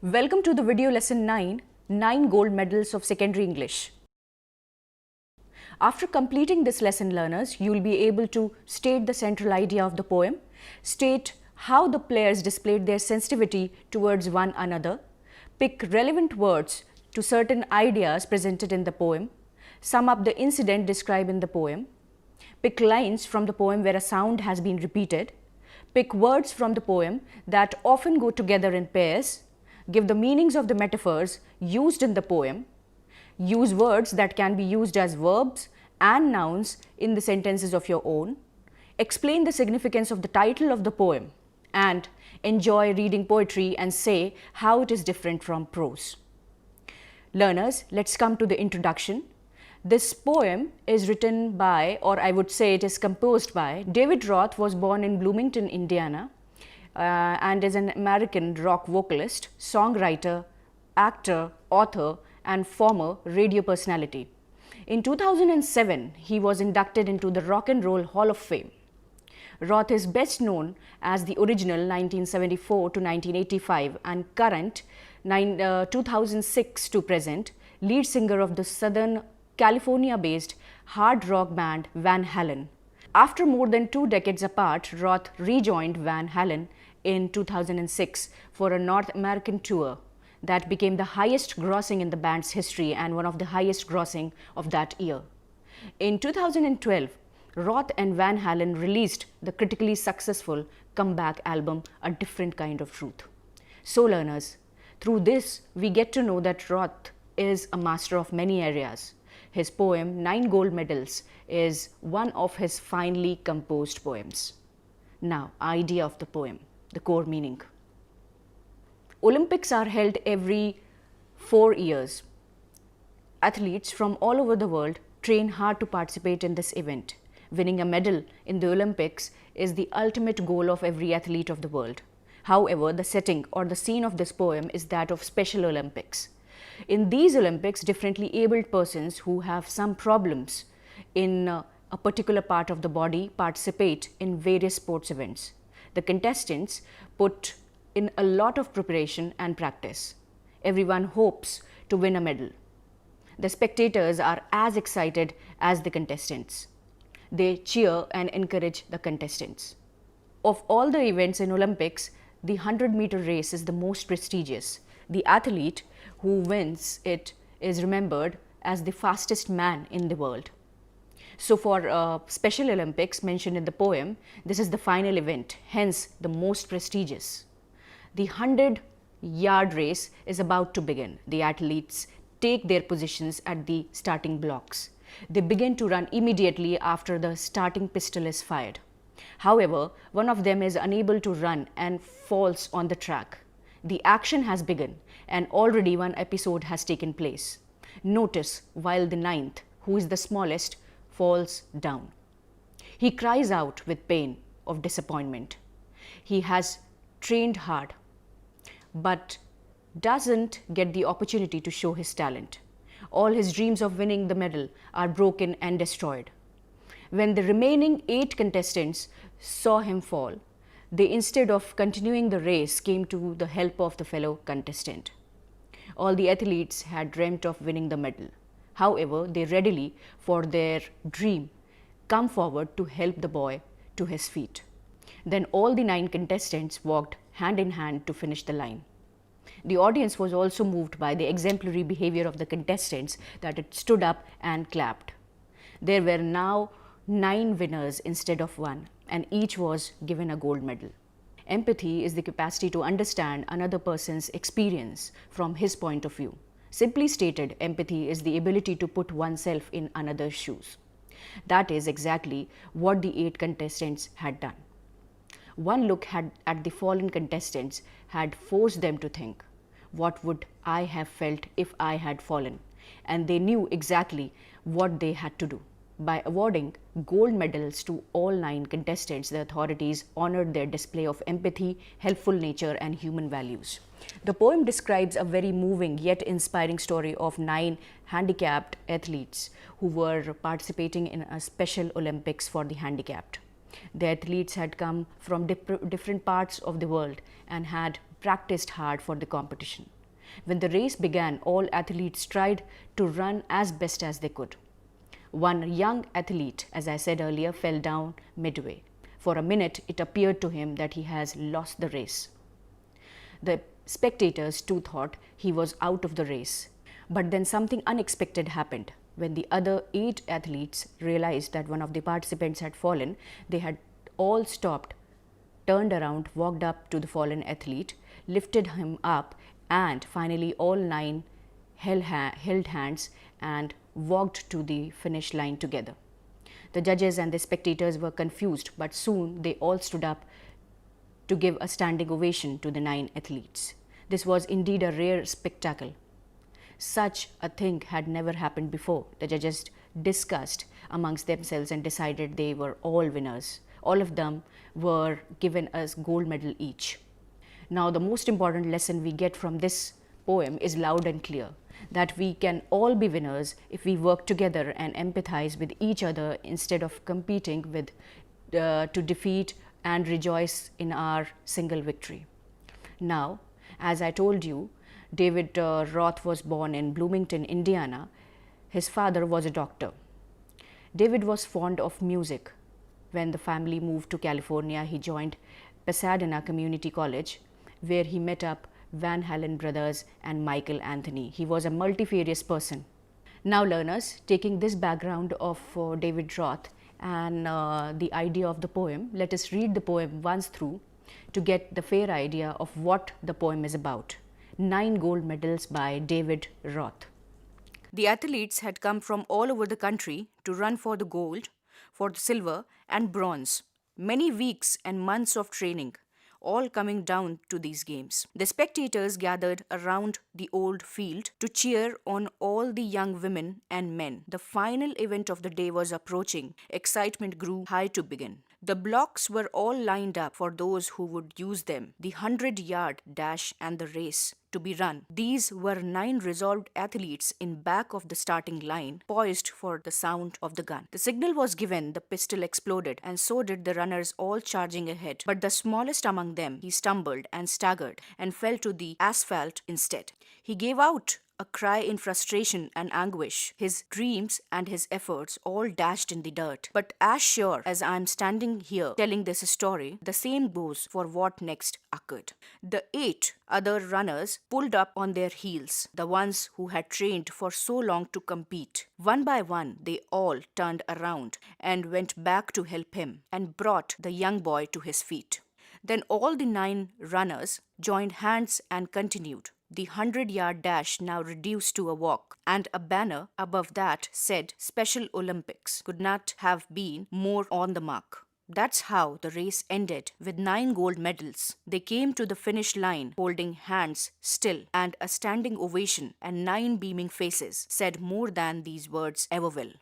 Welcome to the video lesson 9 Gold Medals of Secondary English. After completing this lesson, learners, you will be able to state the central idea of the poem, state how the players displayed their sensitivity towards one another, pick relevant words to certain ideas presented in the poem, sum up the incident described in the poem, pick lines from the poem where a sound has been repeated, pick words from the poem that often go together in pairs, give the meanings of the metaphors used in the poem, use words that can be used as verbs and nouns in the sentences of your own, explain the significance of the title of the poem, and enjoy reading poetry and say how it is different from prose. Learners, let's come to the introduction. This poem is written by, or I would say it is composed by, David Roth. Was born in Bloomington, Indiana, and is an American rock vocalist, songwriter, actor, author, and former radio personality. In 2007, he was inducted into the Rock and Roll Hall of Fame. Roth is best known as the original 1974 to 1985 and current 2006 to present lead singer of the Southern California-based hard rock band Van Halen. After more than 2 decades apart, Roth rejoined Van Halen in 2006 for a North American tour that became the highest grossing in the band's history and one of the highest grossing of that year. In 2012, Roth and Van Halen released the critically successful comeback album, A Different Kind of Truth. So learners, through this we get to know that Roth is a master of many areas. His poem 9 Gold Medals is one of his finely composed poems. Now, idea of the poem, the core meaning. Olympics are held every 4 years. Athletes from all over the world train hard to participate in this event. Winning a medal in the Olympics is the ultimate goal of every athlete of the world. However, the setting or the scene of this poem is that of Special Olympics. In these Olympics, differently abled persons who have some problems in a particular part of the body participate in various sports events. The contestants put in a lot of preparation and practice. Everyone hopes to win a medal. The spectators are as excited as the contestants. They cheer and encourage the contestants. Of all the events in Olympics, the 100-meter race is the most prestigious. The athlete who wins it is remembered as the fastest man in the world. So for Special Olympics mentioned in the poem, this is the final event, hence the most prestigious. The 100-yard race is about to begin. The athletes take their positions at the starting blocks. They begin to run immediately after the starting pistol is fired. However, one of them is unable to run and falls on the track. The action has begun and already one episode has taken place. Notice while the 9th, who is the smallest, falls down. He cries out with pain of disappointment. He has trained hard, but doesn't get the opportunity to show his talent. All his dreams of winning the medal are broken and destroyed. When the remaining 8 contestants saw him fall, they, instead of continuing the race, came to the help of the fellow contestant. All the athletes had dreamt of winning the medal. However, they readily, for their dream, come forward to help the boy to his feet. Then all the 9 contestants walked hand in hand to finish the line. The audience was also moved by the exemplary behavior of the contestants that it stood up and clapped. There were now 9 winners instead of 1, and each was given a gold medal. Empathy is the capacity to understand another person's experience from his point of view. Simply stated, empathy is the ability to put oneself in another's shoes. That is exactly what the 8 contestants had done. One look at the fallen contestants had forced them to think, what would I have felt if I had fallen? And they knew exactly what they had to do. By awarding gold medals to all 9 contestants, the authorities honored their display of empathy, helpful nature, and human values. The poem describes a very moving yet inspiring story of 9 handicapped athletes who were participating in a Special Olympics for the handicapped. The athletes had come from different parts of the world and had practiced hard for the competition. When the race began, all athletes tried to run as best as they could. One young athlete, as I said earlier, fell down midway. For a minute, it appeared to him that he has lost the race. The spectators too thought he was out of the race. But then something unexpected happened. When the other 8 athletes realized that one of the participants had fallen, they had all stopped, turned around, walked up to the fallen athlete, lifted him up, and finally all 9 held hands and walked to the finish line together. The judges and the spectators were confused, but soon they all stood up to give a standing ovation to the 9 athletes. This was indeed a rare spectacle. Such a thing had never happened before. The judges discussed amongst themselves and decided they were all winners. All of them were given a gold medal each. Now, the most important lesson we get from this poem is loud and clear, that we can all be winners if we work together and empathize with each other instead of competing with to defeat and rejoice in our single victory. Now, as I told you, David Roth was born in Bloomington, Indiana. His father was a doctor. David was fond of music. When the family moved to California, he joined Pasadena Community College, where he met up Van Halen brothers and Michael Anthony. He was a multifarious person. Now, learners, taking this background of David Roth and the idea of the poem, let us read the poem once through to get the fair idea of what the poem is about. 9 gold medals by David Roth. The athletes had come from all over the country to run for the gold, for the silver and bronze. Many weeks and months of training, all coming down to these games. The spectators gathered around the old field to cheer on all the young women and men. The final event of the day was approaching. Excitement grew high to begin. The blocks were all lined up for those who would use them, the 100-yard dash and the race to be run. These were 9 resolved athletes in back of the starting line, poised for the sound of the gun. The signal was given, the pistol exploded, and so did the runners all charging ahead. But the smallest among them, he stumbled and staggered and fell to the asphalt instead. He gave out a cry in frustration and anguish. His dreams and his efforts all dashed in the dirt. But as sure as I am standing here telling this story, the same goes for what next occurred. The 8 other runners pulled up on their heels, the ones who had trained for so long to compete. One by one, they all turned around and went back to help him and brought the young boy to his feet. Then all the 9 runners joined hands and continued. The 100-yard dash now reduced to a walk, and a banner above that said Special Olympics. Could not have been more on the mark. That's how the race ended, with 9 gold medals. They came to the finish line holding hands still, and a standing ovation and 9 beaming faces said more than these words ever will.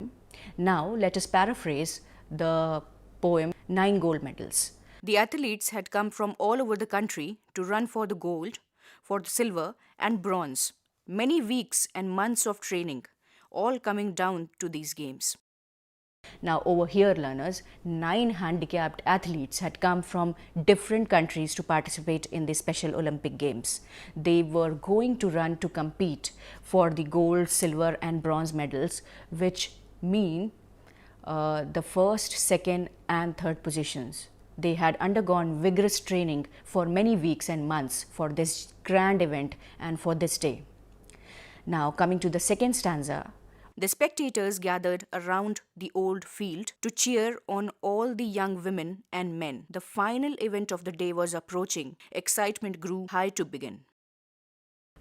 Now let us paraphrase the poem 9 gold medals. The athletes had come from all over the country to run for the gold, for the silver and bronze. Many weeks and months of training, all coming down to these games. Now over here, learners, 9 handicapped athletes had come from different countries to participate in the Special Olympic Games. They were going to run to compete for the gold, silver and bronze medals, which mean the first, second and third positions. They had undergone vigorous training for many weeks and months for this grand event and for this day. Now coming to the second stanza, the spectators gathered around the old field to cheer on all the young women and men. The final event of the day was approaching. Excitement grew high to begin.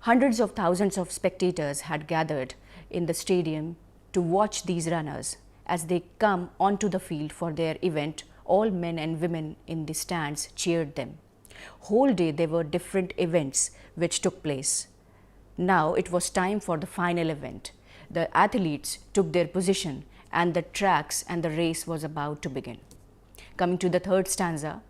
Hundreds of thousands of spectators had gathered in the stadium to watch these runners as they come onto the field for their event. All men and women in the stands cheered them. Whole day there were different events which took place. Now it was time for the final event. The athletes took their position and the tracks and the race was about to begin. Coming to the third stanza,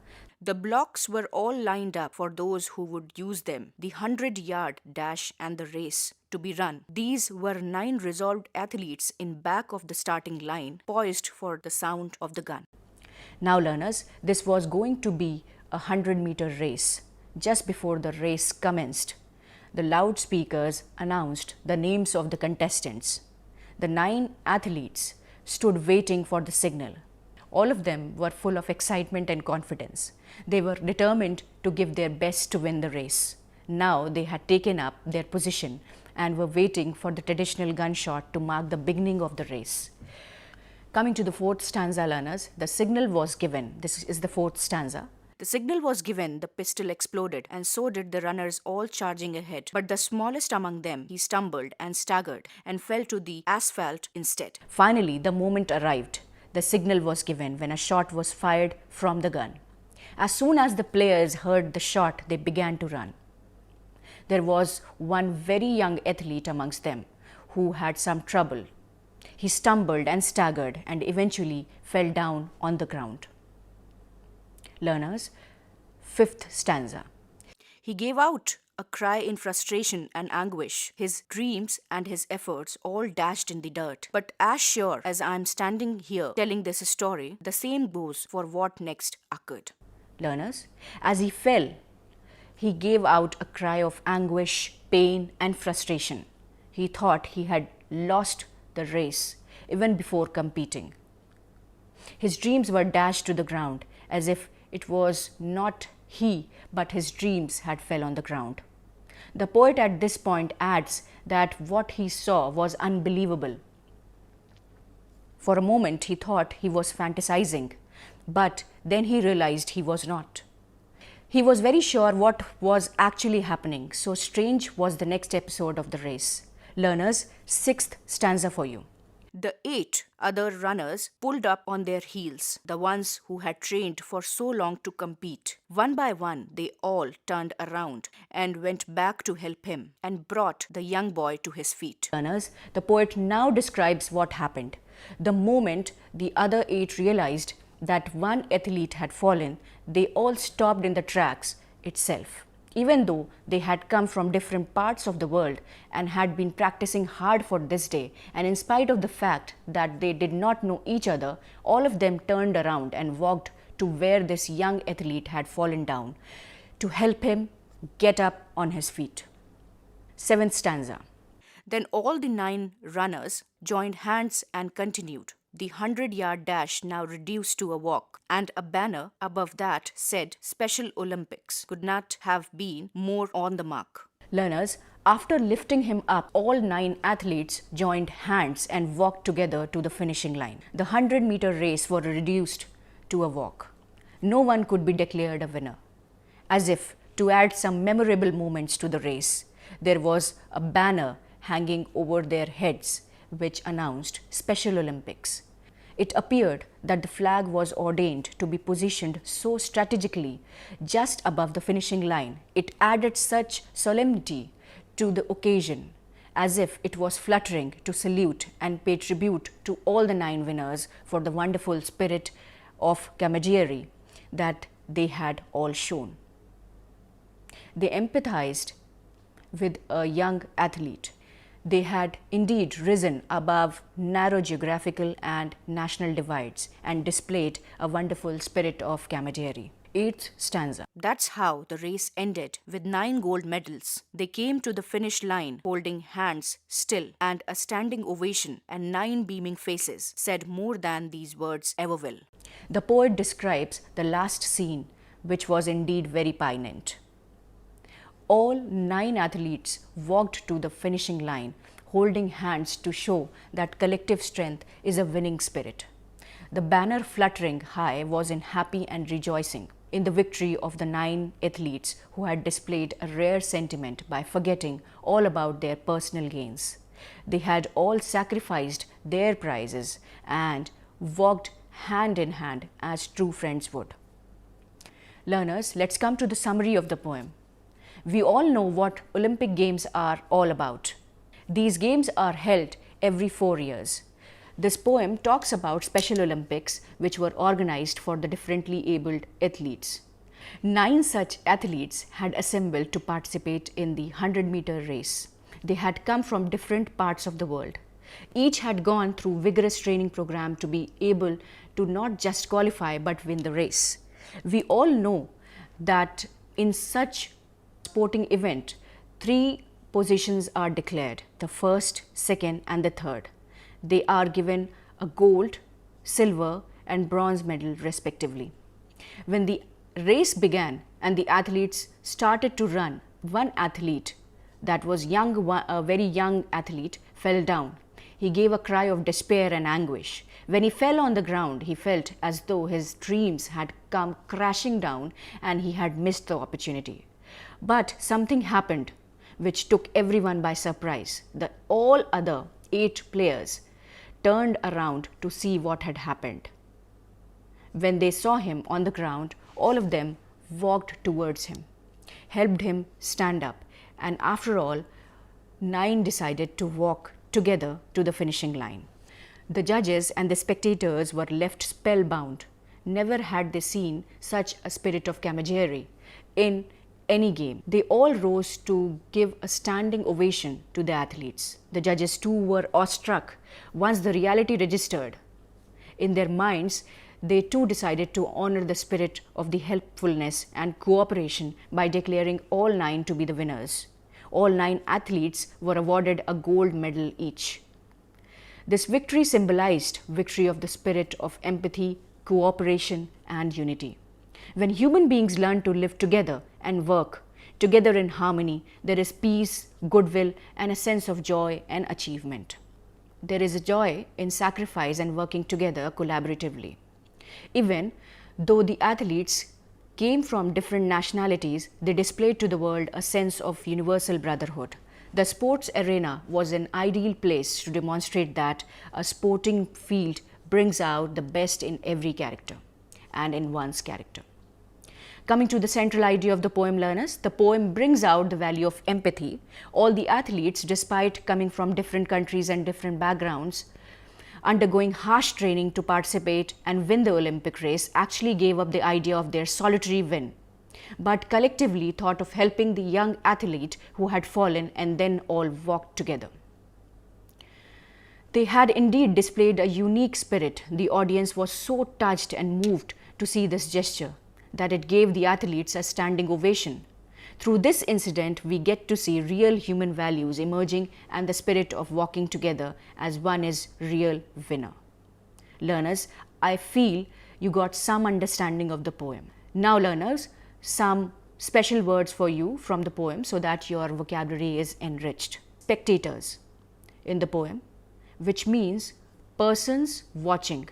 the blocks were all lined up for those who would use them, the 100-yard dash and the race to be run. These were 9 resolved athletes in back of the starting line, poised for the sound of the gun. Now learners, this was going to be a 100-meter race. just before the race commenced, the loudspeakers announced the names of the contestants. The 9 athletes stood waiting for the signal. All of them were full of excitement and confidence. They were determined to give their best to win the race. Now they had taken up their position and were waiting for the traditional gunshot to mark the beginning of the race. Coming to the 4th stanza, learners, the signal was given. This is the 4th stanza. The signal was given, the pistol exploded, and so did the runners all charging ahead. But the smallest among them, he stumbled and staggered and fell to the asphalt instead. Finally, the moment arrived. The signal was given when a shot was fired from the gun. As soon as the players heard the shot, they began to run. There was one very young athlete amongst them who had some trouble. He stumbled and staggered and eventually fell down on the ground. Learners, 5th stanza. He gave out a cry in frustration and anguish. His dreams and his efforts all dashed in the dirt. But as sure as I am standing here telling this story, the same goes for what next occurred. Learners, as he fell, he gave out a cry of anguish, pain, and frustration. He thought he had lost the race even before competing. His dreams were dashed to the ground as if it was not he but his dreams had fell on the ground. The poet at this point adds that what he saw was unbelievable. For a moment he thought he was fantasizing, but then he realized he was not. He was very sure what was actually happening, so strange was the next episode of the race. Learners, 6th stanza for you. The 8 other runners pulled up on their heels, the ones who had trained for so long to compete. One by one, they all turned around and went back to help him and brought the young boy to his feet. Learners, the poet now describes what happened. The moment the other 8 realized that one athlete had fallen, they all stopped in the tracks itself. Even though they had come from different parts of the world and had been practicing hard for this day, and in spite of the fact that they did not know each other, all of them turned around and walked to where this young athlete had fallen down to help him get up on his feet. 7th stanza. Then all the 9 runners joined hands and continued. The 100-yard dash now reduced to a walk, and a banner above that said Special Olympics could not have been more on the mark. Learners, after lifting him up, all 9 athletes joined hands and walked together to the finishing line. The 100-meter race was reduced to a walk. No one could be declared a winner. As if to add some memorable moments to the race, there was a banner hanging over their heads which announced Special Olympics. It appeared that the flag was ordained to be positioned so strategically just above the finishing line. It added such solemnity to the occasion, as if it was fluttering to salute and pay tribute to all the 9 winners for the wonderful spirit of camaraderie that they had all shown. They empathized with a young athlete. They had indeed risen above narrow geographical and national divides and displayed a wonderful spirit of camaraderie. 8th stanza. That's how the race ended with 9 gold medals. They came to the finish line holding hands still, and a standing ovation and 9 beaming faces said more than these words ever will. The poet describes the last scene, which was indeed very poignant. All 9 athletes walked to the finishing line, holding hands to show that collective strength is a winning spirit. The banner fluttering high was in happy and rejoicing in the victory of the 9 athletes who had displayed a rare sentiment by forgetting all about their personal gains. They had all sacrificed their prizes and walked hand in hand as true friends would. Learners, let's come to the summary of the poem. We all know what Olympic Games are all about. These games are held every 4 years. This poem talks about Special Olympics which were organized for the differently abled athletes. 9 such athletes had assembled to participate in the 100-meter race. They had come from different parts of the world. Each had gone through vigorous training program to be able to not just qualify but win the race. We all know that In such sporting event, three positions are declared: the first, second, and the third. They are given a gold, silver, and bronze medal respectively. When the race began and the athletes started to run, one athlete, that was a very young athlete, fell down. He gave a cry of despair and anguish. When he fell on the ground, he felt as though his dreams had come crashing down and he had missed the opportunity. But something happened which took everyone by surprise. All other 8 players turned around to see what had happened. When they saw him on the ground, all of them walked towards him, helped him stand up, and after all, 9 decided to walk together to the finishing line. The judges and the spectators were left spellbound. Never had they seen such a spirit of camaraderie in any game. They all rose to give a standing ovation to the athletes. The judges too were awestruck once the reality registered. In their minds, they too decided to honor the spirit of the helpfulness and cooperation by declaring all 9 to be the winners. All 9 athletes were awarded a gold medal each. This victory symbolized victory of the spirit of empathy, cooperation, and unity. When human beings learn to live together and work together in harmony, there is peace, goodwill, and a sense of joy and achievement. There is a joy in sacrifice and working together collaboratively. Even though the athletes came from different nationalities, they displayed to the world a sense of universal brotherhood. The sports arena was an ideal place to demonstrate that a sporting field brings out the best in every character and in one's character. Coming to the central idea of the poem, learners, the poem brings out the value of empathy. All the athletes, despite coming from different countries and different backgrounds, undergoing harsh training to participate and win the Olympic race, actually gave up the idea of their solitary win, but collectively thought of helping the young athlete who had fallen, and then all walked together. They had indeed displayed a unique spirit. The audience was so touched and moved to see this gesture that it gave the athletes a standing ovation. Through this incident, we get to see real human values emerging and the spirit of walking together as one is real winner. Learners, I feel you got some understanding of the poem. Now learners, some special words for you from the poem so that your vocabulary is enriched. Spectators in the poem, which means persons watching,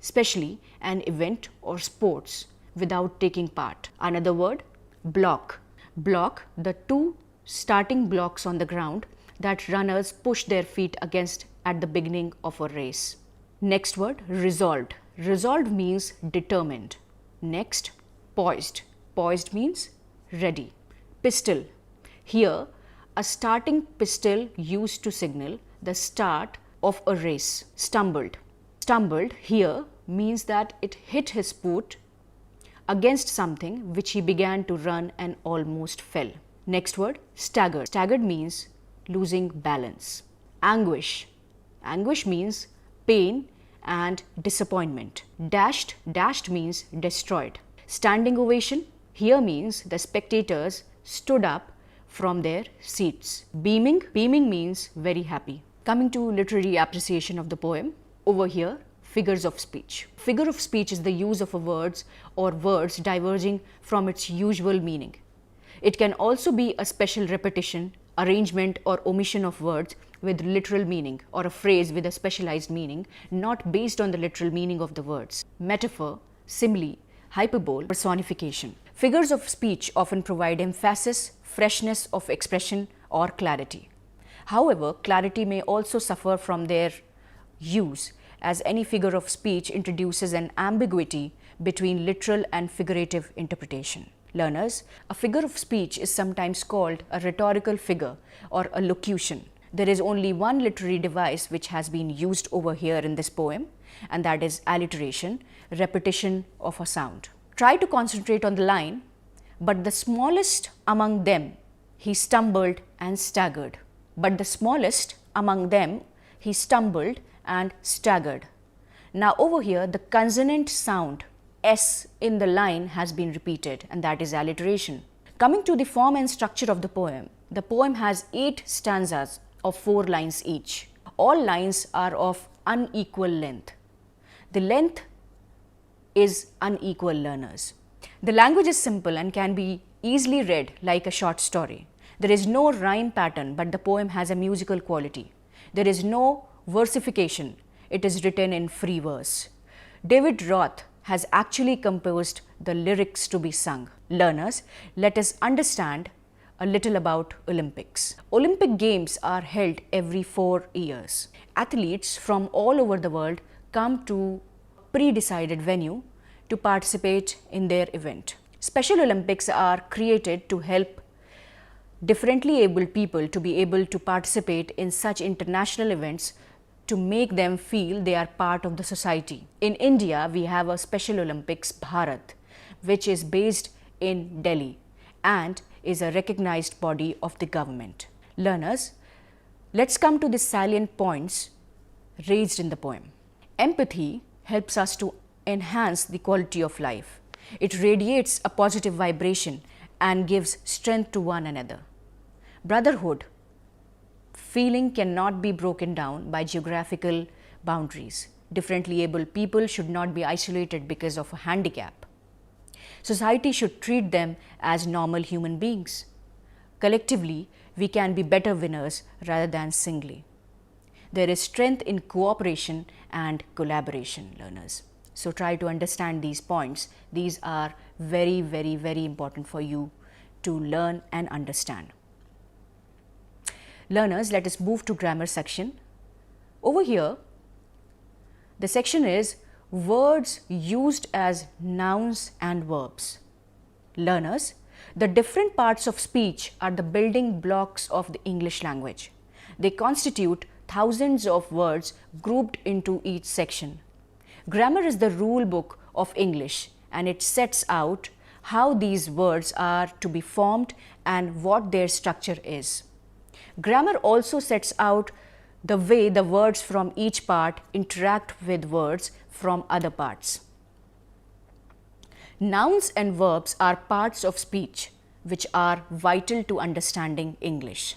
especially an event or sports without taking part. Another word, block. Block, the 2 starting blocks on the ground that runners push their feet against at the beginning of a race. Next word, resolved. Resolved means determined. Next, poised. Poised means ready. Pistol. Here, a starting pistol used to signal the start of a race. Stumbled. Stumbled here means that it hit his foot against something which he began to run and almost fell. Next word, staggered. Staggered means losing balance. Anguish. Anguish means pain and disappointment. Dashed. Dashed means destroyed. Standing ovation here means the spectators stood up from their seats. Beaming. Beaming means very happy. Coming to literary appreciation of the poem, over here, figures of speech. Figure of speech is the use of words or words diverging from its usual meaning. It can also be a special repetition, arrangement, or omission of words with literal meaning, or a phrase with a specialized meaning not based on the literal meaning of the words. Metaphor, simile, hyperbole, personification. Figures of speech often provide emphasis, freshness of expression, or clarity. However, clarity may also suffer from their use, as any figure of speech introduces an ambiguity between literal and figurative interpretation. Learners, a figure of speech is sometimes called a rhetorical figure or a locution. There is only one literary device which has been used over here in this poem, and that is alliteration, repetition of a sound. Try to concentrate on the line, but the smallest among them, he stumbled and staggered. But the smallest among them, he stumbled and staggered. Now over here, the consonant sound S in the line has been repeated, and that is alliteration. Coming to the form and structure of the poem has 8 stanzas of 4 lines each. All lines are of unequal length. The length is unequal, learners. The language is simple and can be easily read like a short story. There is no rhyme pattern, but the poem has a musical quality. There is no versification. It is written in free verse. David Roth has actually composed the lyrics to be sung. Learners, let us understand a little about Olympics. Olympic Games are held every 4 years. Athletes from all over the world come to a pre-decided venue to participate in their event. Special Olympics are created to help differently abled people to be able to participate in such international events, to make them feel they are part of the society. In India, we have a Special Olympics Bharat, which is based in Delhi and is a recognized body of the government. Learners, let's come to the salient points raised in the poem. Empathy helps us to enhance the quality of life. It radiates a positive vibration and gives strength to one another. Brotherhood feeling cannot be broken down by geographical boundaries. Differently abled people should not be isolated because of a handicap. Society should treat them as normal human beings. Collectively, we can be better winners rather than singly. There is strength in cooperation and collaboration, learners. So try to understand these points. These are very, very, very important for you to learn and understand. Learners, let us move to grammar section. Over here, the section is words used as nouns and verbs. Learners, the different parts of speech are the building blocks of the English language. They constitute thousands of words grouped into each section. Grammar is the rule book of English, and it sets out how these words are to be formed and what their structure is. Grammar also sets out the way the words from each part interact with words from other parts. Nouns and verbs are parts of speech which are vital to understanding English.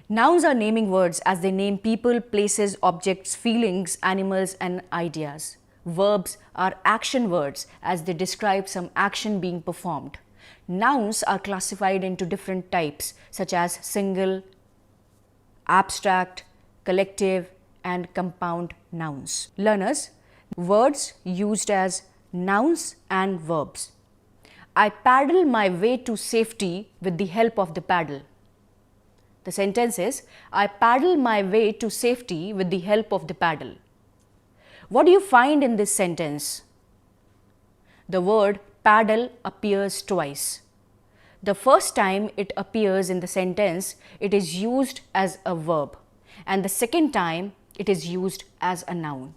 Nouns are naming words as they name people, places, objects, feelings, animals, and ideas. Verbs are action words as they describe some action being performed. Nouns are classified into different types such as single, abstract, collective, and compound nouns. Learners, words used as nouns and verbs. I paddle my way to safety with the help of the paddle. The sentence is, I paddle my way to safety with the help of the paddle. What do you find in this sentence? The word paddle appears twice. The first time it appears in the sentence, it is used as a verb, and the second time it is used as a noun.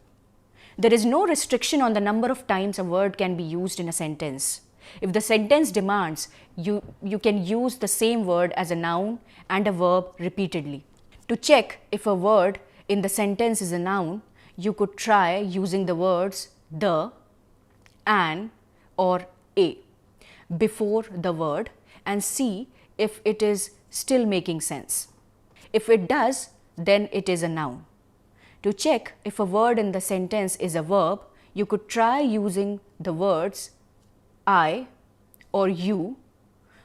There is no restriction on the number of times a word can be used in a sentence. If the sentence demands, you can use the same word as a noun and a verb repeatedly. To check if a word in the sentence is a noun, you could try using the words the, an, or a before the word and see if it is still making sense. If it does, then it is a noun. To check if a word in the sentence is a verb, you could try using the words I or you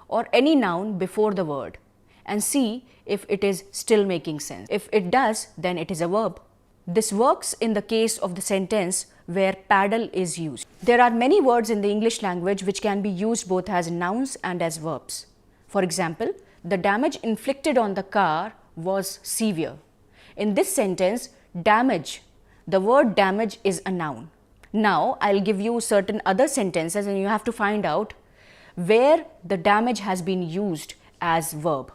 or any noun before the word and see if it is still making sense. If it does, then it is a verb. This works in the case of the sentence where paddle is used. There are many words in the English language which can be used both as nouns and as verbs. For example, the damage inflicted on the car was severe. In this sentence, damage, the word damage is a noun. Now, I'll give you certain other sentences and you have to find out where the damage has been used as verb.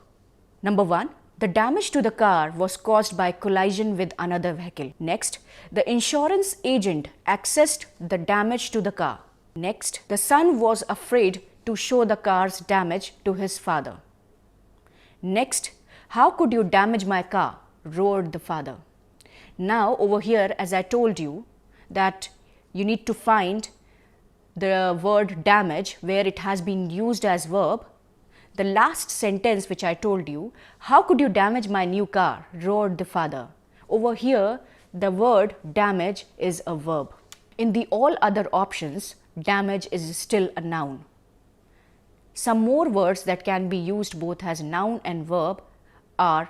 Number 1, the damage to the car was caused by collision with another vehicle. Next, the insurance agent accessed the damage to the car. Next, the son was afraid to show the car's damage to his father. Next, how could you damage my car? Roared the father. Now, over here, as I told you, that you need to find the word damage where it has been used as verb. The last sentence which I told you, how could you damage my new car? Roared the father. Over here, the word damage is a verb. In the all other options, damage is still a noun. Some more words that can be used both as noun and verb are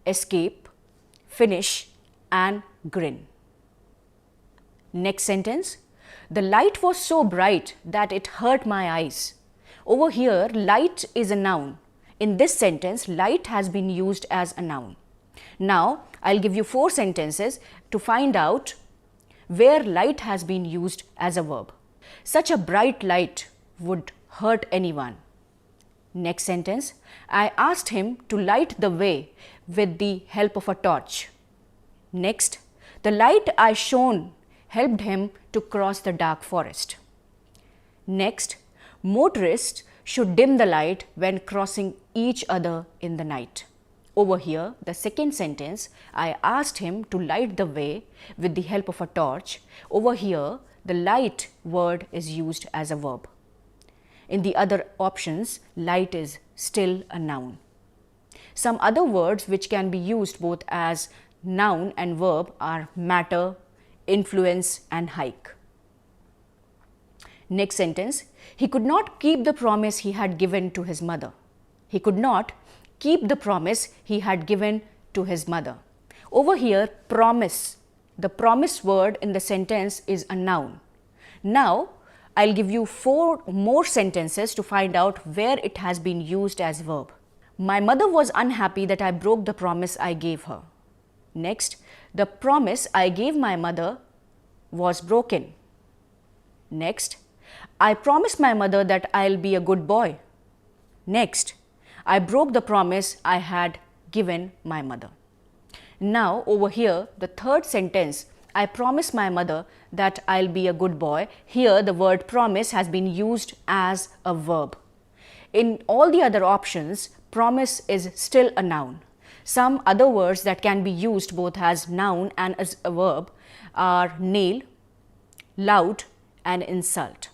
escape, finish and grin. Next sentence, the light was so bright that it hurt my eyes. Over here, light is a noun. In this sentence, light has been used as a noun. Now, I'll give you 4 sentences to find out where light has been used as a verb. Such a bright light would hurt anyone. Next sentence, I asked him to light the way with the help of a torch. Next, the light I shone helped him to cross the dark forest. Next, motorists should dim the light when crossing each other in the night. Over here, the second sentence, I asked him to light the way with the help of a torch. Over here, the light word is used as a verb. In the other options, light is still a noun. Some other words which can be used both as noun and verb are matter, influence and hike. Next sentence, he could not keep the promise he had given to his mother. He could not keep the promise he had given to his mother. Over here, promise. The promise word in the sentence is a noun. Now, I'll give you 4 more sentences to find out where it has been used as verb. My mother was unhappy that I broke the promise I gave her. Next, the promise I gave my mother was broken. Next, I promised my mother that I'll be a good boy. Next, I broke the promise I had given my mother. Now, over here, the third sentence, I promised my mother that I'll be a good boy. Here, the word promise has been used as a verb. In all the other options, promise is still a noun. Some other words that can be used both as noun and as a verb are nail, loud and insult.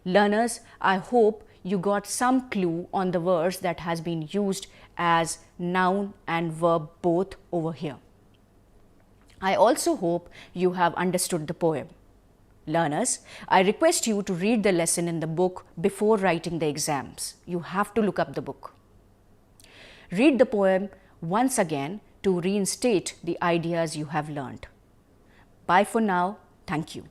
Learners, I hope you got some clue on the words that has been used as noun and verb both over here. I also hope you have understood the poem. Learners, I request you to read the lesson in the book before writing the exams. You have to look up the book. Read the poem once again to reinstate the ideas you have learned. Bye for now. Thank you.